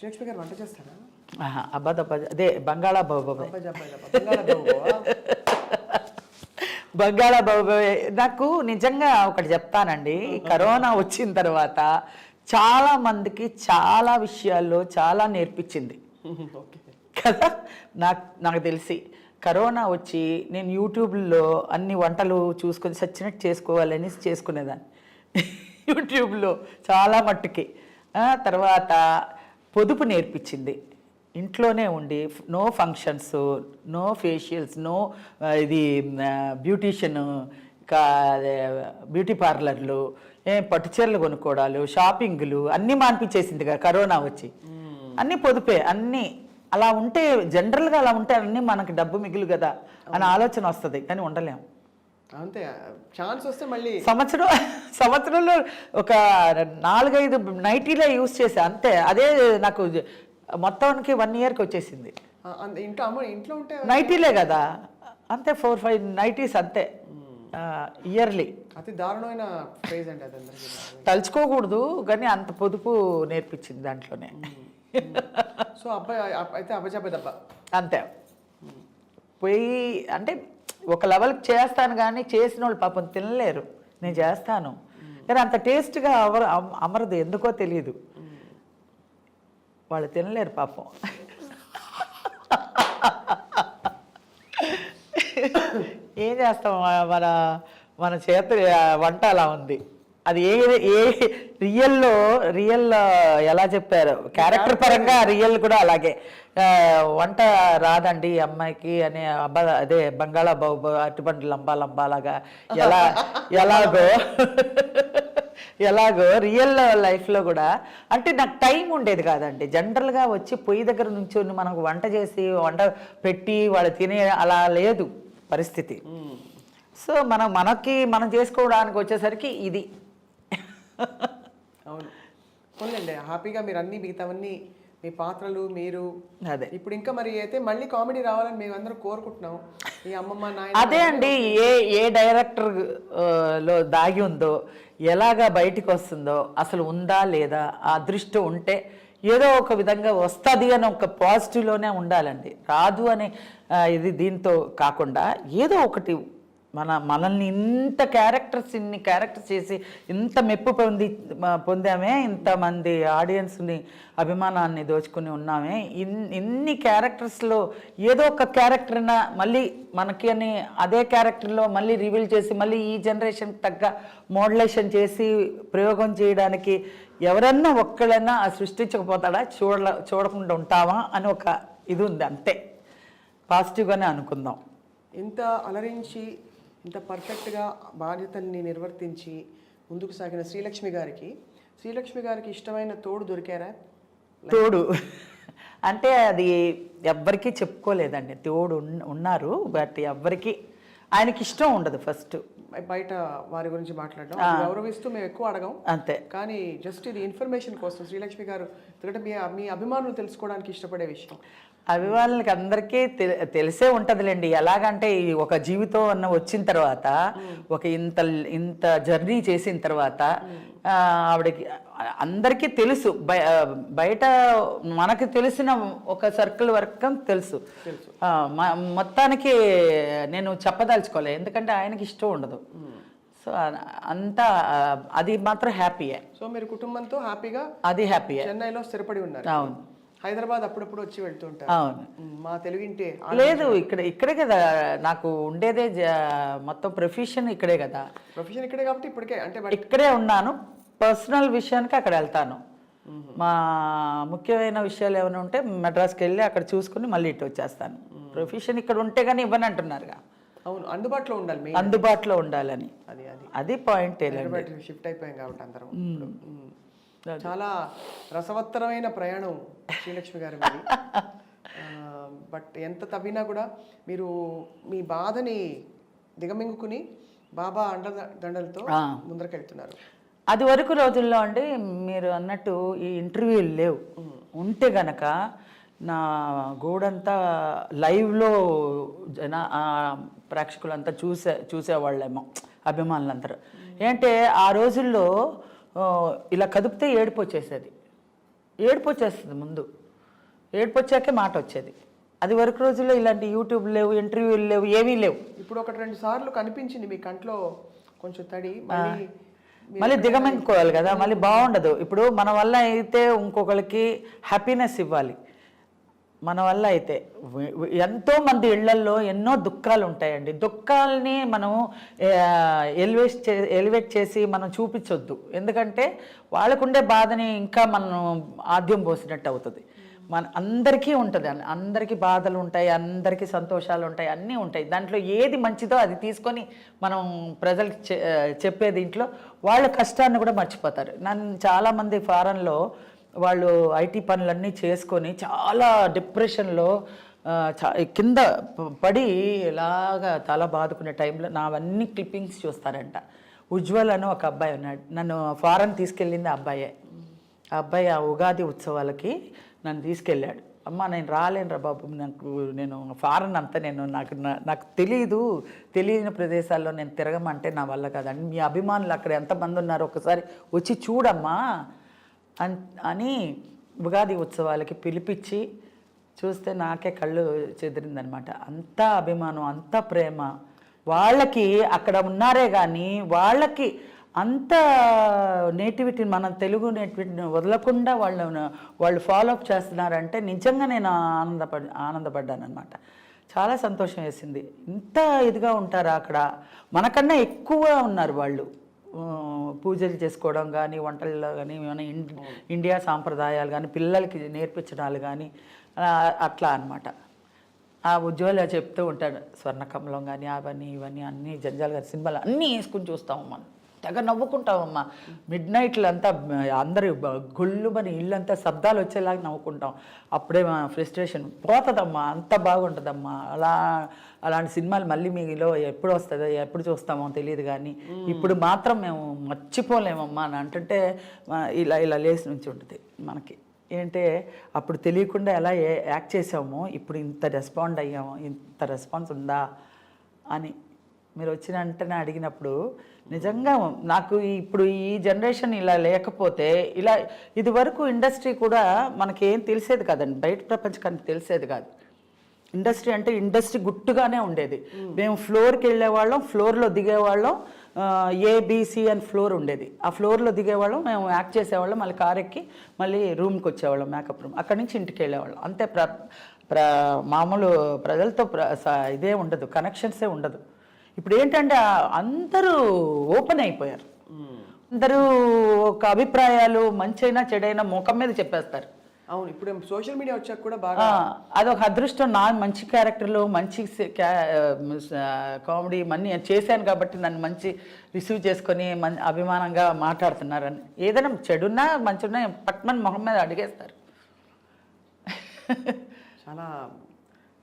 లక్ష్మి గారు వంట చేస్తారా? అబ్బాదబ్బా అదే బంగాళాబాబు బంగాళాబాబు. నాకు నిజంగా ఒకటి చెప్తానండి, కరోనా వచ్చిన తర్వాత చాలా మందికి చాలా విషయాల్లో చాలా నేర్పించింది కదా. నాకు తెలిసి కరోనా వచ్చి నేను యూట్యూబ్లో అన్ని వంటలు చూసుకొని సచ్చినట్టు చేసుకోవాలని చేసుకునేదాన్ని యూట్యూబ్లో చాలా మట్టుకి. తర్వాత పొదుపు నేర్పించింది. ఇంట్లోనే ఉండి no functions, no facials, no ఇది బ్యూటీషియన్, బ్యూటీ పార్లర్లు, పట్టుచీరలు కొనుక్కోవడాలు, షాపింగ్లు అన్నీ మాన్పించేసింది కదా కరోనా వచ్చి. అన్నీ పొదుపే. అన్నీ అలా ఉంటే జనరల్గా అలా ఉంటే అన్నీ మనకి డబ్బు మిగులు కదా అని ఆలోచన వస్తుంది, కానీ ఉండలేము. అంతే, ఛాన్స్ వస్తే మళ్ళీ సంవత్సరంలో ఒక 4-5 నైటీలే యూజ్ చేసా అంతే. అదే నాకు మొత్తానికి 1 ఇయర్కి వచ్చేసింది. ఇంట్లో ఉంటే నైటీలే కదా అంతే, 4-5 నైటీస్ అంతే ఇయర్లీ. అతి దారుణమైన ప్రైజ్ అండి అది. అందరికీ తలుచుకోకూడదు కానీ అంత పొదుపు నేర్పించింది దాంట్లోనే. సో అబ్బాయి అయితే అబ్బాయి దబ్బా అంతే. పోయి అంటే ఒక లెవెల్కి చేస్తాను కానీ చేసిన వాళ్ళు పాపం తినలేరు. నేను చేస్తాను కానీ అంత టేస్ట్గా అమరదు, ఎందుకో తెలియదు. వాళ్ళు తినలేరు పాపం. ఏం చేస్తాం, మన చేతి వంట అలా ఉంది. అది ఏ రియల్ ఎలా చెప్పారు, క్యారెక్టర్ పరంగా రియల్ కూడా అలాగే. వంట రాదండి అమ్మాయికి అని అదే బంగాళాబాబు అరటిపండు లంబాలాగా ఎలాగో రియల్ లైఫ్లో కూడా అంటే నాకు టైం ఉండేది కాదండి. జనరల్గా వచ్చి పొయ్యి దగ్గర నుంచి మనకు వంట చేసి వంట పెట్టి వాళ్ళు తినే అలా లేదు పరిస్థితి. సో మనం చేసుకోవడానికి వచ్చేసరికి ఇది. అవును, పోన్లేండి, హ్యాపీగా మీరు అన్ని మిగతావన్నీ మీ పాత్రలు మీరు అదే. ఇప్పుడు ఇంకా మరి అయితే మళ్ళీ కామెడీ రావాలని మేము అందరూ కోరుకుంటున్నాం. ఈ అమ్మమ్మ నాయన అదే అండి, ఏ డైరెక్టర్ లో దాగి ఉందో, ఎలాగా బయటికి వస్తుందో, అసలు ఉందా లేదా, ఆ అదృష్టం ఉంటే ఏదో ఒక విధంగా వస్తుంది అని ఒక పాజిటివ్లోనే ఉండాలండి. రాదు అని ఇది దీంతో కాకుండా ఏదో ఒకటి మనల్ని ఇన్ని క్యారెక్టర్స్ చేసి ఇంత మెప్పు పొందామే, ఇంతమంది ఆడియన్స్ని అభిమానాన్ని దోచుకుని ఉన్నామే. ఇన్ని క్యారెక్టర్స్లో ఏదో ఒక క్యారెక్టర్న మళ్ళీ మనకి అని అదే క్యారెక్టర్లో మళ్ళీ రివీల్ చేసి మళ్ళీ ఈ జనరేషన్కి తగ్గ మోడలేషన్ చేసి ప్రయోగం చేయడానికి ఎవరన్నా ఒక్కళ్ళైనా సృష్టించకపోతాడా, చూడకుండా ఉంటావా అని ఒక ఇది ఉంది. అంతే, పాజిటివ్గానే అనుకుందాం. ఇంత అలరించి ఇంత పర్ఫెక్ట్గా బాధ్యతల్ని నిర్వర్తించి ముందుకు సాగిన శ్రీలక్ష్మి గారికి ఇష్టమైన తోడు దొరికారా? తోడు అంటే అది ఎవ్వరికీ చెప్పుకోలేదండి. తోడు ఉన్నారు, బట్ ఎవ్వరికి ఆయనకి ఇష్టం ఉండదు. ఫస్ట్ బయట వారి గురించి మాట్లాడడం గౌరవిస్తూ మేము ఎక్కువ అడగం అంతే. కానీ జస్ట్ ఇది ఇన్ఫర్మేషన్ కోసం శ్రీలక్ష్మి గారు, ఎందుకంటే మీ అభిమానులు తెలుసుకోవడానికి ఇష్టపడే విషయం. అభిమానులకి అందరికీ తెలిసే ఉంటుందిలేండి. ఎలాగంటే ఒక జీవితం అన్న వచ్చిన తర్వాత, ఒక ఇంత జర్నీ చేసిన తర్వాత ఆవిడకి అందరికీ తెలుసు. బయట మనకి తెలిసిన ఒక సర్కిల్ వరకు తెలుసు. మొత్తానికి నేను చెప్పదలుచుకోలే, ఎందుకంటే ఆయనకి ఇష్టం ఉండదు. సో అంతా అది మాత్రం హ్యాపీయే. సో మీరు కుటుంబంతో హ్యాపీగా అది హ్యాపీయే. చెన్నైలో స్థిరపడి ఉన్నారు. అవును, హైదరాబాద్ అప్పుడప్పుడు వచ్చి వెళ్తుంటారు. అవును, మా తెలుగింటి లేదు, ఇక్కడే కదా నాకు ఉండేదే. మొత్తం ప్రొఫెషన్ ఇక్కడే కదా. ప్రొఫెషన్ ఇక్కడే కాబట్టి ఇప్పటికే అంటే ఇక్కడే ఉన్నాను. పర్సనల్ విషయానికి అక్కడ వెళ్తాను. మా ముఖ్యమైన విషయాలు ఏమైనా ఉంటే మెడ్రాస్కి వెళ్ళి అక్కడ చూసుకుని మళ్ళీ ఇటు వచ్చేస్తాను. ప్రొఫెషన్ ఇక్కడ ఉంటే కానీ ఇవ్వని అంటున్నారుగా. అవును, అందుబాటులో ఉండాలి, అందుబాటులో ఉండాలని. అది పాయింట్. షిఫ్ట్ అయిపోయాం కాబట్టి అందరం. చాలా రసవత్తరమైన ప్రయాణం శ్రీలక్ష్మి గారి మీద. బట్ ఎంత తవ్వినా కూడా మీరు మీ బాధని దిగమింగుకుని బాబా అండదండలతో ముందరకెళ్తున్నారు. అది వరకు రోజుల్లో అండి మీరు అన్నట్టు ఈ ఇంటర్వ్యూలు లేవు. ఉంటే గనక నా గోడంతా లైవ్లో ప్రేక్షకులంతా చూసేవాళ్ళేమో, అభిమానులందరూ. ఏంటంటే ఆ రోజుల్లో ఇలా కదిపితే ఏడుపు వచ్చేసేది. ఏడుపు వచ్చేస్తుంది ముందు, ఏడుపు వచ్చాకే మాట వచ్చేది. అది వరకు రోజుల్లో ఇలాంటి యూట్యూబ్ లేవు, ఇంటర్వ్యూలు లేవు, ఏమీ లేవు. ఇప్పుడు 1-2 సార్లు కనిపించింది మీ కంట్లో కొంచెం తడి, మళ్ళీ దిగమింగుకోవాలి కదా, మళ్ళీ బాగుండదు. ఇప్పుడు మన వల్ల అయితే ఇంకొకరికి హ్యాపీనెస్ ఇవ్వాలి. మన వల్ల అయితే ఎంతోమంది ఇళ్లల్లో ఎన్నో దుఃఖాలు ఉంటాయండి. దుఃఖాలని మనం ఎలివేట్ చేసి మనం చూపించొద్దు. ఎందుకంటే వాళ్ళకుండే బాధని ఇంకా మనం ఆద్యం పోసినట్టు అవుతుంది. మన అందరికీ ఉంటుంది, అందరికీ బాధలు ఉంటాయి, అందరికీ సంతోషాలు ఉంటాయి, అన్నీ ఉంటాయి. దాంట్లో ఏది మంచిదో అది తీసుకొని మనం ప్రజలకు చెప్పే దీంట్లో వాళ్ళ కష్టాన్ని కూడా మర్చిపోతారు. నన్ను చాలామంది ఫారెన్లో వాళ్ళు ఐటీ పనులన్నీ చేసుకొని చాలా డిప్రెషన్లో కింద పడి ఇలాగా తల బాదుకునే టైంలో నావన్నీ క్లిప్పింగ్స్ చూస్తారంట. ఉజ్వల్ అని ఒక అబ్బాయి ఉన్నాడు, నన్ను ఫారెన్ తీసుకెళ్ళింది ఆ అబ్బాయే. ఆ అబ్బాయి ఆ ఉగాది ఉత్సవాలకి నన్ను తీసుకెళ్ళాడు. అమ్మ నేను రాలేనురా బాబు, నేను ఫారెన్ అంతా నాకు తెలియని ప్రదేశాల్లో నేను తిరగమంటే నా వల్ల కాదండి. మీ అభిమానులు అక్కడ ఎంతమంది ఉన్నారు ఒకసారి వచ్చి చూడమ్మా అని ఉగాది ఉత్సవాలకి పిలిపించి చూస్తే నాకే కళ్ళు చెదిరిందనమాట. అంత అభిమానం, అంత ప్రేమ వాళ్ళకి. అక్కడ ఉన్నారే కానీ వాళ్ళకి అంత నేటివిటీ, మన తెలుగు నేటివిటీని వదలకుండా వాళ్ళు ఫాలో అప్ చేస్తున్నారంటే నిజంగా నేను ఆనందపడ్డాను అనమాట. చాలా సంతోషం వేసింది. ఇంత ఇదిగా ఉంటారా అక్కడ, మనకన్నా ఎక్కువ ఉన్నారు వాళ్ళు. పూజలు చేసుకోవడం కానీ, వంటల్లో కానీ, ఏమైనా ఇండియా సాంప్రదాయాలు కానీ, పిల్లలకి నేర్పించడాలు కానీ అట్లా అనమాట. ఆ ఉజ్వల చెప్తూ ఉంటాడు, స్వర్ణకమలం కానీ అవన్నీ ఇవన్నీ అన్నీ జంజాల్ గారి సినిమాలు అన్నీ వేసుకుని చూస్తాము మనం. తెగ నవ్వుకుంటామమ్మా. మిడ్ నైట్లు అంతా అందరూ గుళ్ళుమని ఇల్లంతా శబ్దాలు వచ్చేలాగా నవ్వుకుంటాం. అప్పుడే మా ఫ్రస్ట్రేషన్ పోతుందమ్మా, అంత బాగుంటుందమ్మా. అలాంటి సినిమాలు మళ్ళీ మీలో ఎప్పుడు వస్తుందో, ఎప్పుడు చూస్తామో తెలియదు. కానీ ఇప్పుడు మాత్రం మేము మర్చిపోలేమమ్మా అని అంటుంటే ఇలా లేచి నుంచి ఉంటుంది మనకి. ఏంటంటే అప్పుడు తెలియకుండా ఎలా యాక్ట్ చేసామో ఇప్పుడు ఇంత రెస్పాండ్ అయ్యామో, ఇంత రెస్పాన్స్ ఉందా అని మీరు వచ్చిన వెంటనే అడిగినప్పుడు నిజంగా నాకు ఇప్పుడు ఈ జనరేషన్ ఇలా లేకపోతే ఇది వరకు ఇండస్ట్రీ కూడా మనకేం తెలిసేది కాదండి, బయట ప్రపంచానికి తెలిసేది కాదు. ఇండస్ట్రీ అంటే ఇండస్ట్రీ గుట్టుగానే ఉండేది. మేము ఫ్లోర్కి వెళ్ళేవాళ్ళం, ఫ్లోర్లో దిగేవాళ్ళం, ఏబిసి అని ఫ్లోర్ ఉండేది. ఆ ఫ్లోర్లో దిగేవాళ్ళం, మేము యాక్ట్ చేసేవాళ్ళం, మళ్ళీ కార్ ఎక్కి మళ్ళీ రూమ్కి వచ్చేవాళ్ళం, మేకప్ రూమ్. అక్కడి నుంచి ఇంటికి వెళ్ళేవాళ్ళం. అంతే. మామూలు ప్రజలతో ఇదే ఉండదు, కనెక్షన్సే ఉండదు. ఇప్పుడు ఏంటంటే అందరూ ఓపెన్ అయిపోయారు. అందరూ ఒక అభిప్రాయాలు మంచైనా చెడైనా ముఖం మీద చెప్పేస్తారు. అవును, ఇప్పుడు సోషల్ మీడియా వచ్చాక కూడా బాగా అదొక అదృష్టం. నా మంచి క్యారెక్టర్లు, మంచి కామెడీ మనీ చేశాను కాబట్టి నన్ను మంచి రిసీవ్ చేసుకొని అభిమానంగా మాట్లాడుతున్నారని. ఏదైనా చెడున్నా మంచున్నా పట్మన్ మొహం మీద అడిగేస్తారు. చాలా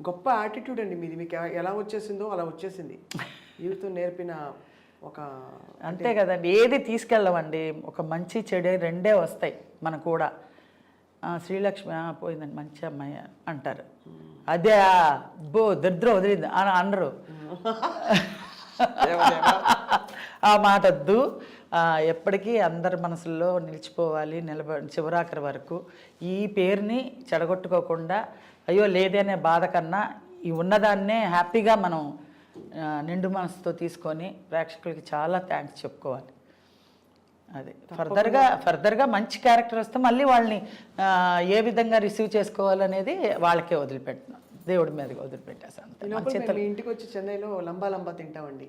గొప్ప యాటిట్యూడ్ అండి మీది. మీకు ఎలా వచ్చేసిందో అలా వచ్చేసింది. జీవితం నేర్పిన ఒక అంతే కదండి. ఏది తీసుకెళ్ళవండి, ఒక మంచి చెడు రెండే వస్తాయి మనకు కూడా. శ్రీలక్ష్మి పోయిందండి, మంచి అమ్మాయి అంటారు. అదే దరిద్రం వదిలింది అని అనరు. ఆ మాట వద్దు. ఎప్పటికీ అందరి మనసుల్లో నిలిచిపోవాలి, చివరాఖరి వరకు. ఈ పేరుని చెడగొట్టుకోకుండా, అయ్యో లేదే అనే బాధ కన్నా ఈ ఉన్నదాన్నే హ్యాపీగా మనం నిండు మనసుతో తీసుకొని ప్రేక్షకులకి చాలా థ్యాంక్స్ చెప్పుకోవాలి. అది ఫర్దర్గా మంచి క్యారెక్టర్ వస్తే మళ్ళీ వాళ్ళని ఏ విధంగా రిసీవ్ చేసుకోవాలనేది వాళ్ళకే వదిలిపెట్టినాం, దేవుడి మీదకి వదిలిపెట్టేసాను. మీ ఇంటికి వచ్చి చెన్నైలో లంబా తింటామండి.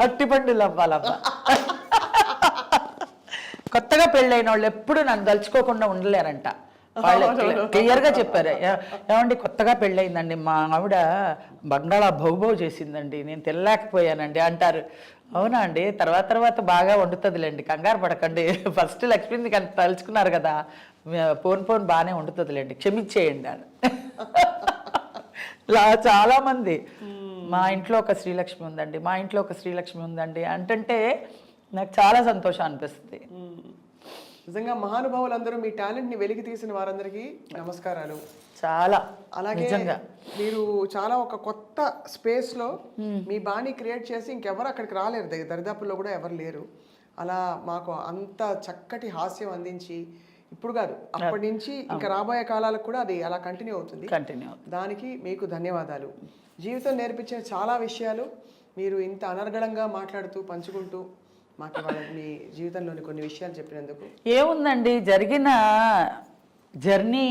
అట్టిపండు లంబా. కొత్తగా పెళ్ళైన వాళ్ళు ఎప్పుడు నన్ను తలుచుకోకుండా ఉండలేరంట. వాళ్ళు క్లియర్గా చెప్పారు, ఏమండి కొత్తగా పెళ్ళయిందండి, మా ఆవిడ బంగాళా భౌభౌ చేసిందండి, నేను తెల్లాకపోయానండి అంటారు. అవునా అండి, తర్వాత బాగా వండుతుందిలేండి, కంగారు పడకండి. ఫస్ట్ లక్ష్మిని కానీ తలుచుకున్నారు కదా, పోన్ బాగానే వండుతుందిలేండి, క్షమించేయండి అని. చాలామంది మా ఇంట్లో ఒక శ్రీలక్ష్మి ఉందండి, మా ఇంట్లో ఒక శ్రీలక్ష్మి ఉందండి అంటే నాకు చాలా సంతోషం అనిపిస్తుంది. నిజంగా మహానుభావులందరూ మీ టాలెంట్ని వెలికి తీసిన వారందరికీ నమస్కారాలు. చాలా అలాగే మీరు చాలా ఒక కొత్త స్పేస్లో మీ బాణీ క్రియేట్ చేసి ఇంకెవరు అక్కడికి రాలేరు, దరిదాపుల్లో కూడా ఎవరు లేరు. అలా మాకు అంత చక్కటి హాస్యం అందించి ఇప్పుడు కాదు అప్పటి నుంచి ఇంకా రాబోయే కాలాలకు కూడా అది అలా కంటిన్యూ అవుతుంది. దానికి మీకు ధన్యవాదాలు. జీవితం నేర్పించిన చాలా విషయాలు మీరు ఇంత అనర్గళంగా మాట్లాడుతూ పంచుకుంటూ మాకు మీ జీవితంలోని కొన్ని విషయాలు చెప్పినందుకు. ఏముందండి, జరిగిన జర్నీ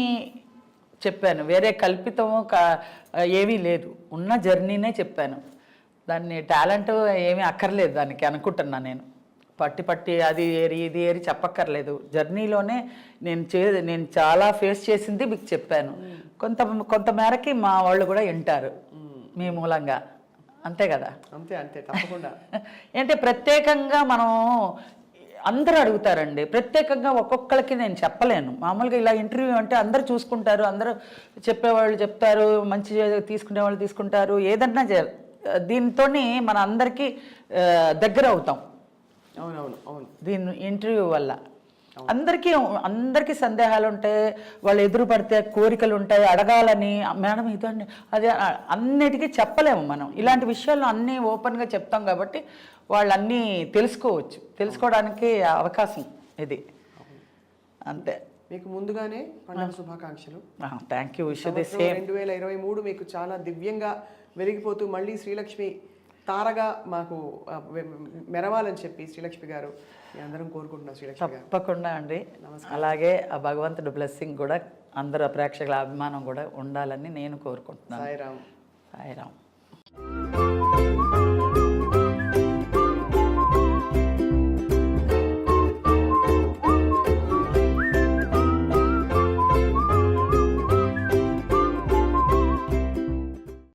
చెప్పాను, వేరే కల్పితం ఏమీ లేదు, ఉన్న జర్నీనే చెప్పాను. దాన్ని టాలెంట్ ఏమీ అక్కర్లేదు దానికి అనుకుంటున్నా నేను. పట్టి అది ఏరి ఇది ఏరి చెప్పక్కర్లేదు. జర్నీలోనే నేను చాలా ఫేస్ చేసింది మీకు చెప్పాను. కొంత మేరకి మా వాళ్ళు కూడా వింటారు మీ మూలంగా, అంతే కదా? అంతే తప్పకుండా. అంటే ప్రత్యేకంగా మనం అందరూ అడుగుతారండి, ప్రత్యేకంగా ఒక్కొక్కరికి నేను చెప్పలేను. మామూలుగా ఇలా ఇంటర్వ్యూ అంటే అందరూ చూసుకుంటారు, అందరూ చెప్పేవాళ్ళు చెప్తారు, మంచి తీసుకునే వాళ్ళు తీసుకుంటారు, ఏదన్నా దీంతో మన అందరికీ దగ్గర అవుతాం. అవును. దీని ఇంటర్వ్యూ వల్ల అందరికీ సందేహాలు ఉంటాయి, వాళ్ళు ఎదురు పడితే కోరికలు ఉంటాయి, అడగాలని మేడం ఇదండి అదే అన్నిటికీ చెప్పలేము మనం. ఇలాంటి విషయాల్లో అన్నీ ఓపెన్గా చెప్తాం కాబట్టి వాళ్ళు అన్నీ తెలుసుకోవడానికి అవకాశం ఇది. అంతే. మీకు ముందుగానే పండుగ శుభాకాంక్షలు. Thank you. 2023 మీకు చాలా దివ్యంగా వెలిగిపోతూ మళ్ళీ శ్రీలక్ష్మి తారగా మాకు మెరవాలని చెప్పి శ్రీలక్ష్మి గారు అందరం కోరుకుంటున్నాం. శ్రీలక్ష్మి గారు తప్పకుండా అండి. అలాగే ఆ భగవంతుడు బ్లెస్సింగ్ కూడా అందరూ ప్రేక్షకుల అభిమానం కూడా ఉండాలని నేను కోరుకుంటున్నాను. సాయిరామ్. సాయిరామ్.